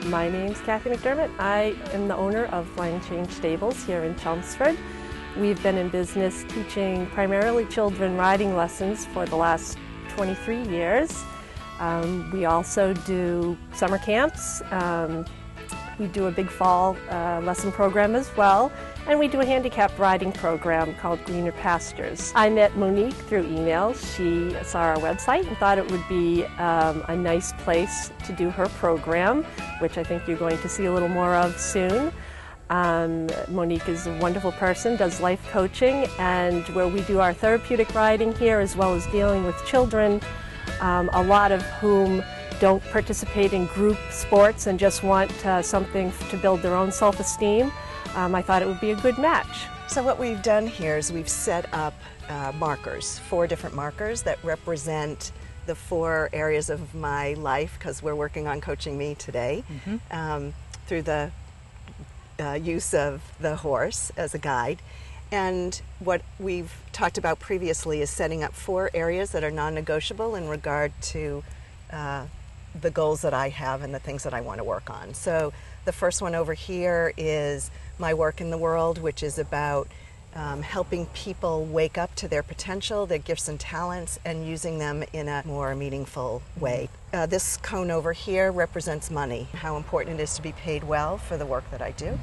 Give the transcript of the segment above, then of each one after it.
My name's Kathy McDermott. I am the owner of Flying Change Stables here in Chelmsford. We've been in business teaching primarily children riding lessons for the last 23 years. We also do summer camps. We do a big fall lesson program as well, and we do a handicap riding program called Greener Pastures. I met Monique through email. She saw our website and thought it would be a nice place to do her program, which I think you're going to see a little more of soon. Monique is a wonderful person, does life coaching, and where we do our therapeutic riding here as well as dealing with children, a lot of whom don't participate in group sports and just want something to build their own self-esteem. I thought it would be a good match. So what we've done here is we've set up markers, 4 different markers that represent the 4 areas of my life, because we're working on coaching me today through the use of the horse as a guide. And what we've talked about previously is setting up 4 areas that are non-negotiable in regard to the goals that I have and the things that I want to work on. So the first one over here is my work in the world, which is about helping people wake up to their potential, their gifts and talents, and using them in a more meaningful way. This cone over here represents money, how important it is to be paid well for the work that I do.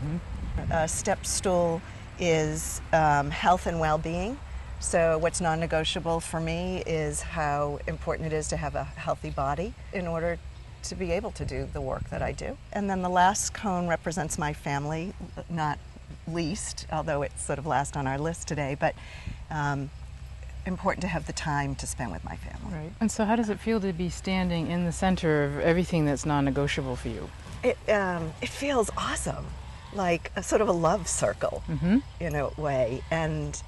Step stool is health and well-being. So what's non-negotiable for me is how important it is to have a healthy body in order to be able to do the work that I do. And then the last cone represents my family, not least, although it's sort of last on our list today, but important to have the time to spend with my family. Right. And so how does it feel to be standing in the center of everything that's non-negotiable for you? It feels awesome, like a sort of a love circle in a way, and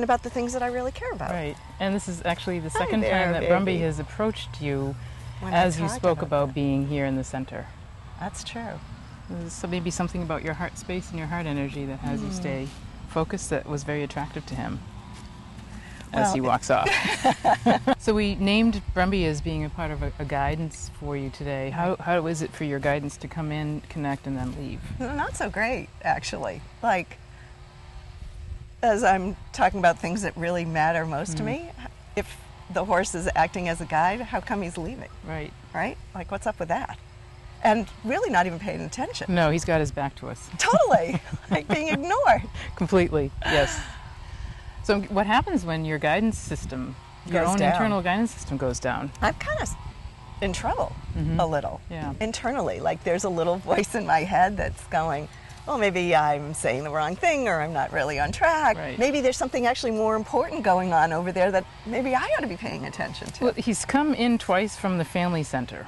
about the things that I really care about. Right. And this is actually the second time that Brumby has approached you as you spoke about being here in the center. That's true. So maybe something about your heart space and your heart energy that has you stay focused that was very attractive to him as he walks off. So we named Brumby as being a part of a guidance for you today. How is it for your guidance to come in, connect, and then leave? Not so great, actually. Like, as I'm talking about things that really matter most to me, if the horse is acting as a guide, how come he's leaving? Right. Right? Like, what's up with that? And really not even paying attention. No, he's got his back to us. Totally. Like being ignored. Completely, yes. So what happens when your guidance system, your own internal guidance system goes down? I'm kind of in trouble a little internally. Like there's a little voice in my head that's going, well, maybe I'm saying the wrong thing, or I'm not really on track. Right. Maybe there's something actually more important going on over there that maybe I ought to be paying attention to. Well, he's come in twice from the family center.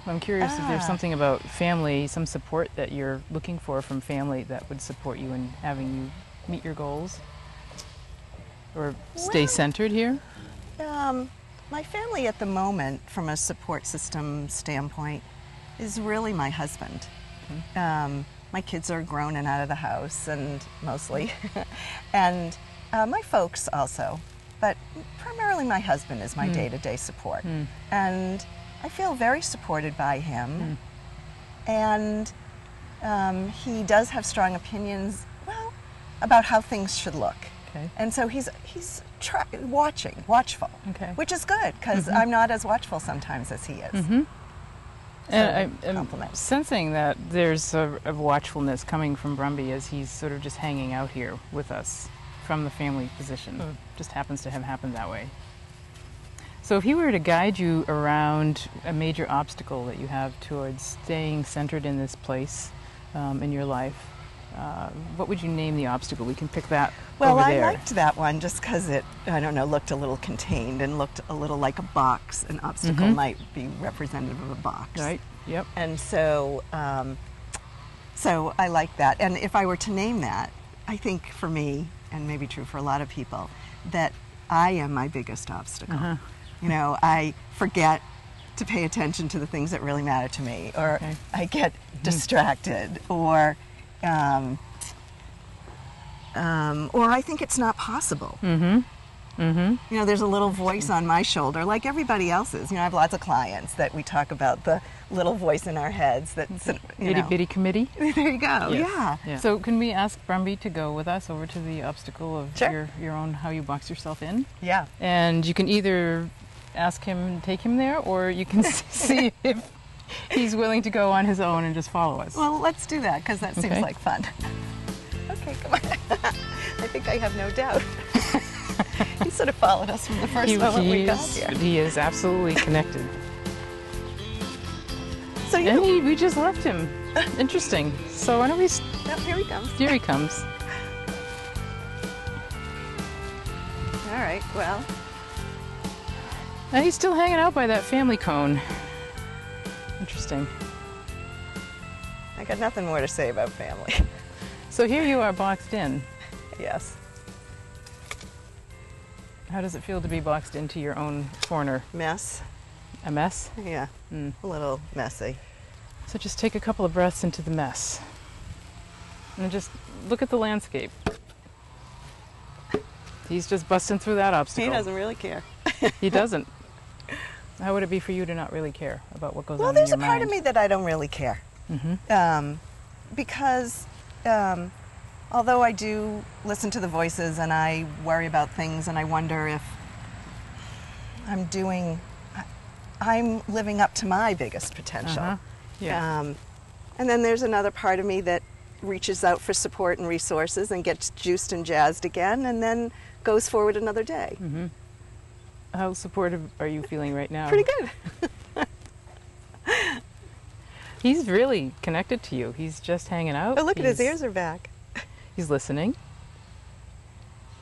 I'm curious if there's something about family, some support that you're looking for from family that would support you in having you meet your goals or stay centered here? My family at the moment, from a support system standpoint, is really my husband. My kids are grown and out of the house, and mostly, and my folks also, but primarily my husband is my day-to-day support. And I feel very supported by him, and he does have strong opinions, well, about how things should look. Okay. And so he's watchful, which is good, because I'm not as watchful sometimes as he is. And I'm sensing that there's a watchfulness coming from Brumby as he's sort of just hanging out here with us from the family position. Just happens to have happened that way. So if he were to guide you around a major obstacle that you have towards staying centered in this place in your life, what would you name the obstacle? We can pick that over there. Well, I liked that one just because it, I don't know, looked a little contained and looked a little like a box. An obstacle might be representative of a box. Right, yep. And so, so I like that. And if I were to name that, I think for me, and maybe true for a lot of people, that I am my biggest obstacle. You know, I forget to pay attention to the things that really matter to me, or I get distracted, or I think it's not possible. You know, there's a little voice on my shoulder, like everybody else's. You know, I have lots of clients that we talk about the little voice in our heads. That's Itty bitty committee. There you go. Yes. Yeah. So can we ask Brumby to go with us over to the obstacle of Sure. your own how you box yourself in? Yeah. And you can either ask him, take him there, or you can see if he's willing to go on his own and just follow us. Well, let's do that because that seems like fun. Okay, come on. I think I have no doubt. He sort of followed us from the first moment we got here. He is absolutely connected. So And we just left him. Interesting. So why don't we... Yep, here he comes. Here he comes. All right, well. And he's still hanging out by that family cone. Interesting. I got nothing more to say about family. So here you are boxed in. Yes. How does it feel to be boxed into your own corner? Mess. A mess? Yeah, a little messy. So just take a couple of breaths into the mess. And just look at the landscape. He's just busting through that obstacle. He doesn't really care. He doesn't. How would it be for you to not really care about what goes on in your mind? Well, there's a part of me that I don't really care. Because although I do listen to the voices and I worry about things and I wonder if I'm living up to my biggest potential. Yeah. And then there's another part of me that reaches out for support and resources and gets juiced and jazzed again and then goes forward another day. How supportive are you feeling right now? Pretty good. He's really connected to you. He's just hanging out. Oh, look at his ears are back. He's listening.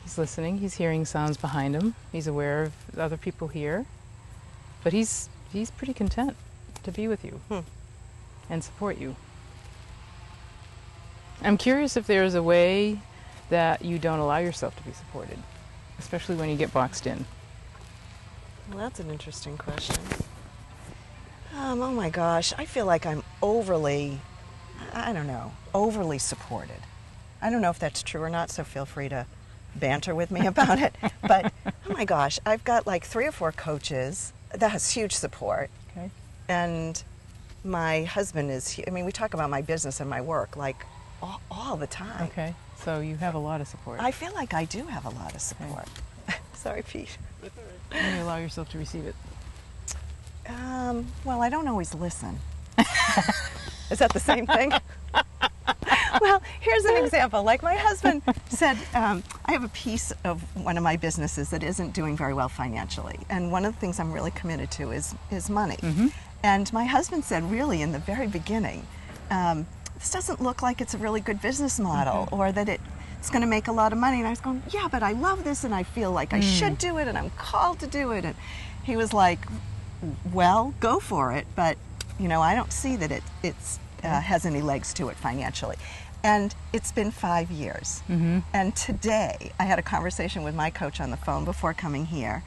He's listening. He's hearing sounds behind him. He's aware of other people here. But he's pretty content to be with you and support you. I'm curious if there's a way that you don't allow yourself to be supported, especially when you get boxed in. Well, that's an interesting question. Oh my gosh, I feel like I'm overly supported. I don't know if that's true or not, so feel free to banter with me about it. But, oh my gosh, I've got like 3 or 4 coaches. That has huge support. Okay. And my husband is, I mean, we talk about my business and my work like all the time. Okay, so you have a lot of support. I feel like I do have a lot of support. Okay. Sorry, Pete. And you allow yourself to receive it. Well, I don't always listen. Is that the same thing? Well, here's an example. Like my husband said, I have a piece of one of my businesses that isn't doing very well financially. And one of the things I'm really committed to is money. And my husband said, really, in the very beginning, this doesn't look like it's a really good business model or that it's going to make a lot of money. And I was going, yeah, but I love this and I feel like I should do it and I'm called to do it. And he was like, well, go for it. But, you know, I don't see that it has any legs to it financially. And it's been 5 years. And today I had a conversation with my coach on the phone before coming here.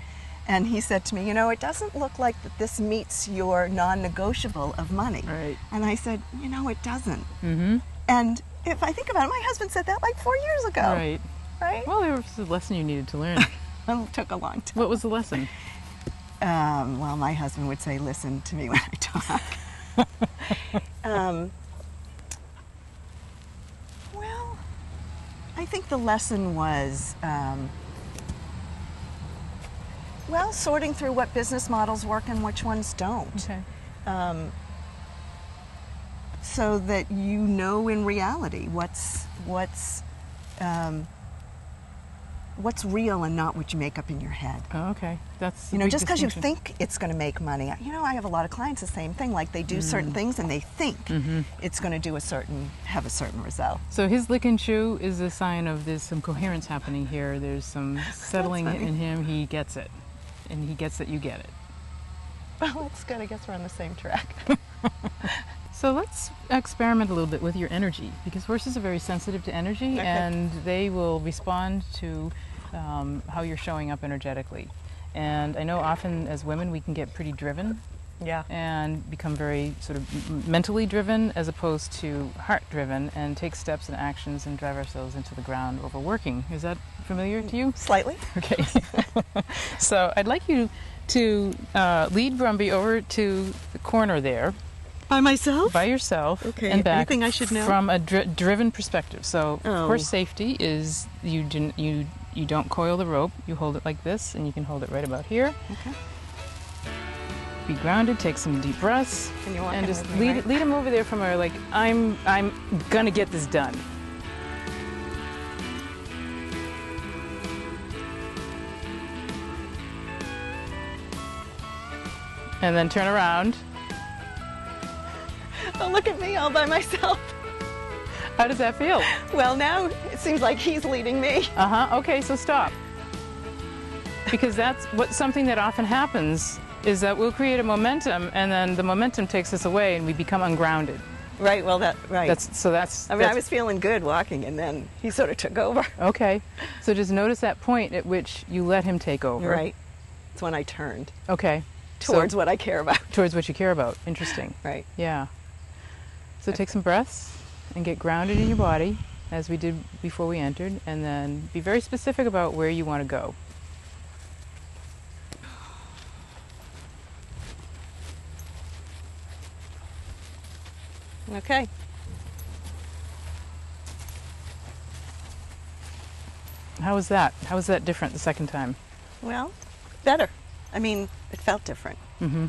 And he said to me, you know, it doesn't look like that this meets your non-negotiable of money. Right. And I said, you know, it doesn't. And if I think about it, my husband said that like 4 years ago. Right. Right? Well, there was a lesson you needed to learn. It took a long time. What was the lesson? Well, my husband would say, listen to me when I talk. Well, I think the lesson was, well, sorting through what business models work and which ones don't. Okay. So that you know in reality what's real and not what you make up in your head. Oh, okay. That's You know, just because you think it's going to make money. You know, I have a lot of clients the same thing. Like they do certain things and they think it's going to do have a certain result. So his lick and chew is a sign of there's some coherence happening here. There's some settling in him. He gets it. And he gets that you get it. Well, that's good. I guess we're on the same track. So let's experiment a little bit with your energy, because horses are very sensitive to energy, and they will respond to how you're showing up energetically. And I know often as women we can get pretty driven Yeah. and become very sort of mentally driven as opposed to heart driven, and take steps and actions and drive ourselves into the ground overworking. Is that familiar to you? Slightly. Okay. So I'd like you to lead Brumby over to the corner there. By myself? By yourself. Okay. And back. Anything I should know? From a driven perspective. So horse safety is you don't coil the rope. You hold it like this, and you can hold it right about here. Okay. Be grounded. Take some deep breaths. Can you walk and in just with me, lead him over there from a like I'm gonna get this done. And then turn around. Oh, look at me all by myself. How does that feel? Well, now it seems like he's leading me. Okay, so stop. Because that's something that often happens, is that we'll create a momentum, and then the momentum takes us away, and we become ungrounded. Right. Well, right. I mean, I was feeling good walking, and then he sort of took over. Okay. So just notice that point at which you let him take over. Right. It's when I turned. Okay. Towards what I care about. Towards what you care about. Interesting. Right. Yeah. So take some breaths and get grounded in your body, as we did before we entered, and then be very specific about where you want to go. Okay. How was that? How was that different the second time? Well, better. I mean, it felt different. Mm-hmm.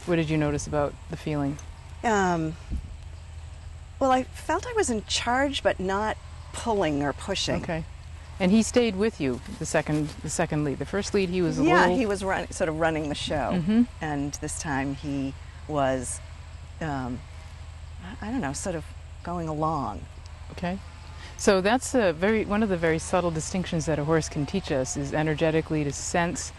What did you notice about the feeling? Well, I felt I was in charge, but not pulling or pushing. Okay. And he stayed with you the second lead. The first lead, he was a yeah, little... he was sort of running the show. Mm-hmm. And this time he was, I don't know, sort of going along. Okay. So that's one of the very subtle distinctions that a horse can teach us, is energetically to sense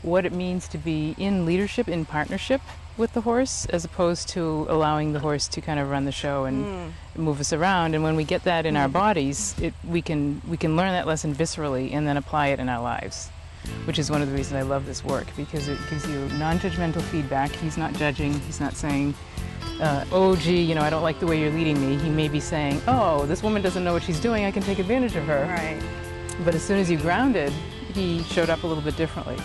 what it means to be in leadership, in partnership with the horse, as opposed to allowing the horse to kind of run the show and move us around. And when we get that in our bodies, we can learn that lesson viscerally and then apply it in our lives, which is one of the reasons I love this work, because it gives you non-judgmental feedback. He's not judging. He's not saying, oh, gee, I don't like the way you're leading me. He may be saying, oh, this woman doesn't know what she's doing. I can take advantage of her. Right. But as soon as you grounded, he showed up a little bit differently.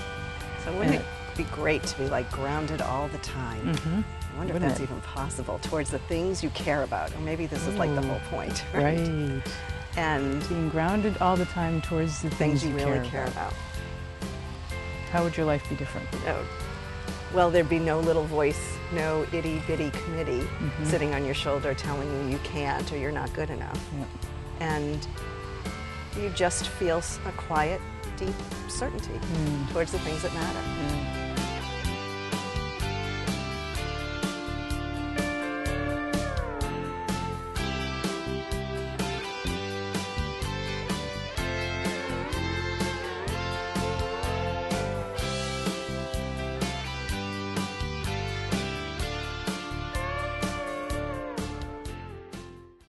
So wouldn't it be great to be like grounded all the time? Mm-hmm. I wonder if that's even possible, towards the things you care about. Or maybe this is like the whole point, right? Right. And being grounded all the time towards the things you really care about. How would your life be different? Oh. Well, there'd be no little voice, no itty-bitty committee sitting on your shoulder telling you can't or you're not good enough. Yep. And you just feel a quiet, deep certainty towards the things that matter.